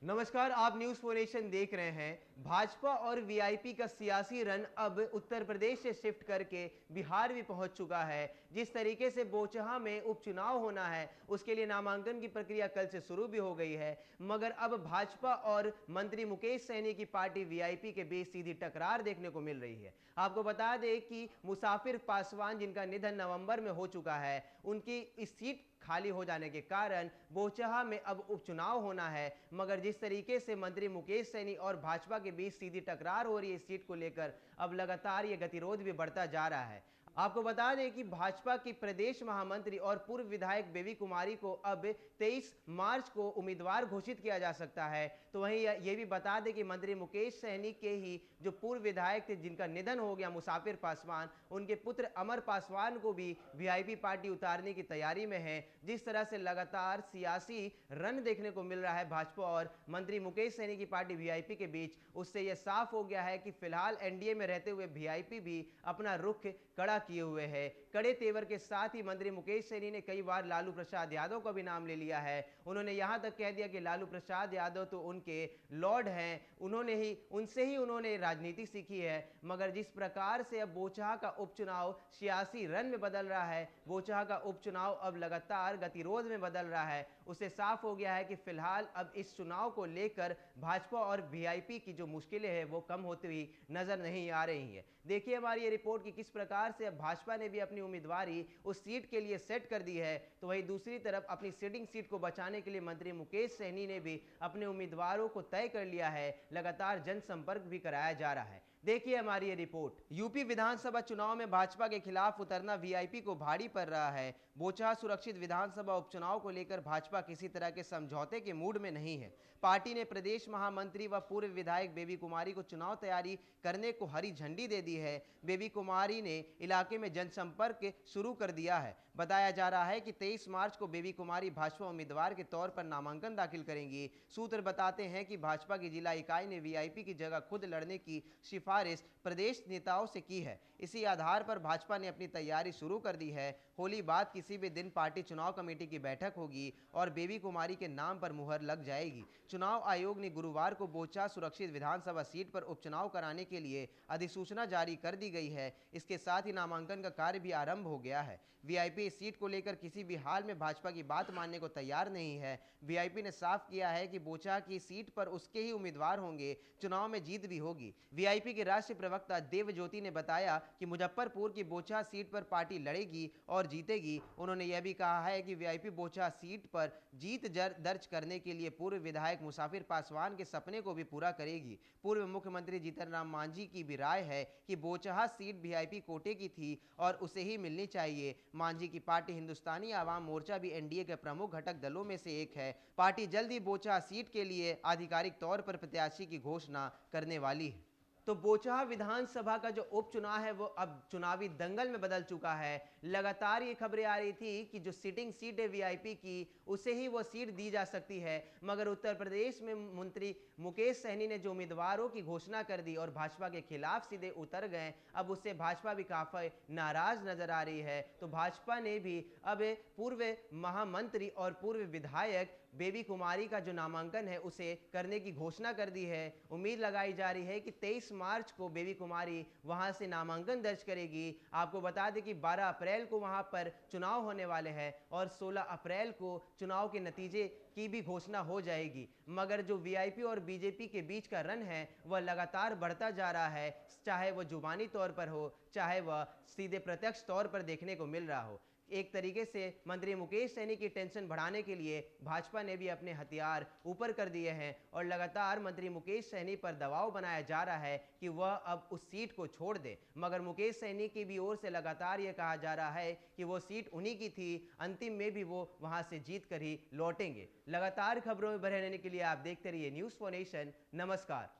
नमस्कार, आप news for nation देख रहे हैं। भाजपा और वीआईपी का सियासी रन अब उत्तर प्रदेश से शिफ्ट करके बिहार भी पहुंच चुका है। जिस तरीके से बोचहा में उपचुनाव होना है, उसके लिए नामांकन की प्रक्रिया कल से शुरू भी हो गई है, मगर अब भाजपा और मंत्री मुकेश सहनी की पार्टी वीआईपी के बीच सीधी टकरार देखने को मिल रही है। आपको बता दें कि मुसाफिर पासवान, जिनका निधन नवंबर में हो चुका है, उनकी इस सीट खाली हो जाने के कारण बोचहा में अब उपचुनाव होना है। मगर जिस तरीके से मंत्री मुकेश सहनी और भाजपा के बीच सीधी टकरार हो रही है इस सीट को लेकर, अब लगातार यह गतिरोध भी बढ़ता जा रहा है। आपको बता दें कि भाजपा की प्रदेश महामंत्री और पूर्व विधायक बेबी कुमारी को अब 23 मार्च को उम्मीदवार घोषित किया जा सकता है। तो वहीं यह भी बता दें कि मंत्री मुकेश सहनी के ही जो पूर्व विधायक थे, जिनका निधन हो गया, मुसाफिर पासवान, उनके पुत्र अमर पासवान को भी वीआईपी पार्टी उतारने की तैयारी में है। जिस तरह से लगातार सियासी रन देखने को मिल रहा है भाजपा और मंत्री मुकेश सहनी की पार्टी वीआईपी के बीच, उससे यह साफ हो गया है कि फिलहाल एनडीए में रहते हुए वीआईपी भी अपना रुख कड़ा किए हुए है। कड़े तेवर के साथ ही मंत्री मुकेश सहनी ने कई बार लालू प्रसाद यादव का भी नाम ले लिया है। उन्होंने यहां तक कह दिया कि लालू प्रसाद यादव तो उनके लॉर्ड हैं, उनसे ही उन्होंने राजनीति सीखी है। मगर जिस प्रकार से अब बोचहा का उपचुनाव सियासी रन में बदल रहा है, बोचहा का उपचुनाव अब लगातार गतिरोध में बदल रहा है, उससे साफ हो गया है कि फिलहाल अब इस चुनाव को लेकर भाजपा और वीआईपी की जो मुश्किलें हैं वो कम होती हुई नजर नहीं आ रही हैं। देखिए हमारी ये रिपोर्ट की किस प्रकार से अब भाजपा ने भी अपनी उम्मीदवारी उस सीट के लिए सेट कर दी है, तो वहीं दूसरी तरफ अपनी सिटिंग सीट को बचाने के लिए मंत्री मुकेश सहनी ने भी अपने उम्मीदवारों को तय कर लिया है। लगातार जनसंपर्क भी कराया जा रहा है। देखिए हमारी ये रिपोर्ट। यूपी विधानसभा चुनाव में भाजपा के खिलाफ उतरना वीआईपी को भारी पड़ रहा है। बोचहा सुरक्षित विधानसभा उपचुनाव को लेकर भाजपा किसी तरह के समझौते के मूड में नहीं है। पार्टी ने प्रदेश महामंत्री व पूर्व विधायक बेबी कुमारी को चुनाव तैयारी करने को हरी झंडी दे दी है। बेबी कुमारी ने इलाके में जनसंपर्क शुरू कर दिया है। बताया जा रहा है कि 23 मार्च को बेबी कुमारी भाजपा उम्मीदवार के तौर पर नामांकन दाखिल करेंगी। सूत्र बताते हैं कि भाजपा की जिला इकाई ने वीआईपी की जगह खुद लड़ने की सिफारिश प्रदेश नेताओं से की है। इसी आधार पर भाजपा ने अपनी तैयारी शुरू कर दी है। होली बाद किसी भी दिन पार्टी चुनाव कमेटी की बैठक होगी और बेबी कुमारी के नाम पर मुहर लग जाएगी। चुनाव आयोग ने गुरुवार को बोचहा सुरक्षित विधानसभा सीट पर उपचुनाव कराने के लिए अधिसूचना जारी कर दी गई है। इसके साथ ही नामांकन का कार्य भी आरंभ हो गया है। वीआईपी इस सीट को लेकर किसी भी हाल में भाजपा की बात मानने को तैयार नहीं है। वीआईपी ने साफ किया है कि बोचहा की सीट पर उसके ही उम्मीदवार होंगे, चुनाव में जीत भी होगी। वीआईपी के राष्ट्रीय प्रवक्ता देवज्योति ने बताया कि मुजफ्फरपुर की बोचहा सीट पर पार्टी लड़ेगी और जीतेगी। उन्होंने यह भी कहा है कि वीआईपी बोचहा सीट पर जीत दर्ज करने के लिए पूर्व विधायक मुसाफिर पासवान के सपने को भी पूरा करेगी। पूर्व मुख्यमंत्री जीतन राम मांझी की भी राय है कि बोचहा सीट वीआईपी कोटे की थी और उसे ही मिलनी चाहिए। मांझी की पार्टी हिंदुस्तानी आवाम मोर्चा भी एनडीए के प्रमुख घटक दलों में से एक है। पार्टी जल्द ही बोचहा सीट के लिए आधिकारिक तौर पर प्रत्याशी की घोषणा करने वाली है। तो बोचहा विधानसभा का जो उपचुनाव है वो अब चुनावी दंगल में बदल चुका है। लगातार ये खबरें आ रही थी कि जो सिटिंग सीट है वीआईपी की, उसे ही वो सीट दी जा सकती है। मगर उत्तर प्रदेश में मंत्री मुकेश सहनी ने जो उम्मीदवारों की घोषणा कर दी और भाजपा के खिलाफ सीधे उतर गए, अब उससे भाजपा भी काफी नाराज नजर आ रही है। तो भाजपा ने भी अब पूर्व महामंत्री और पूर्व विधायक बेबी कुमारी का जो नामांकन है उसे करने की घोषणा कर दी है। उम्मीद लगाई जा रही है कि 23 मार्च को बेबी कुमारी वहां से नामांकन दर्ज करेगी। आपको बता दें कि 12 अप्रैल को वहां पर चुनाव होने वाले हैं और 16 अप्रैल को चुनाव के नतीजे की भी घोषणा हो जाएगी। मगर जो वीआईपी और बीजेपी के बीच का रन है वह लगातार बढ़ता जा रहा है, चाहे वह जुबानी तौर पर हो, चाहे वह सीधे प्रत्यक्ष तौर पर देखने को मिल रहा हो। एक तरीके से मंत्री मुकेश सहनी की टेंशन बढ़ाने के लिए भाजपा ने भी अपने हथियार ऊपर कर दिए हैं और लगातार मंत्री मुकेश सहनी पर दबाव बनाया जा रहा है कि वह अब उस सीट को छोड़ दे। मगर मुकेश सहनी की भी ओर से लगातार यह कहा जा रहा है कि वो सीट उन्हीं की थी, अंतिम में भी वो वहां से जीत कर ही लौटेंगे। लगातार खबरों में बने रहने के लिए आप देखते रहिए न्यूज़4 नेशन। नमस्कार।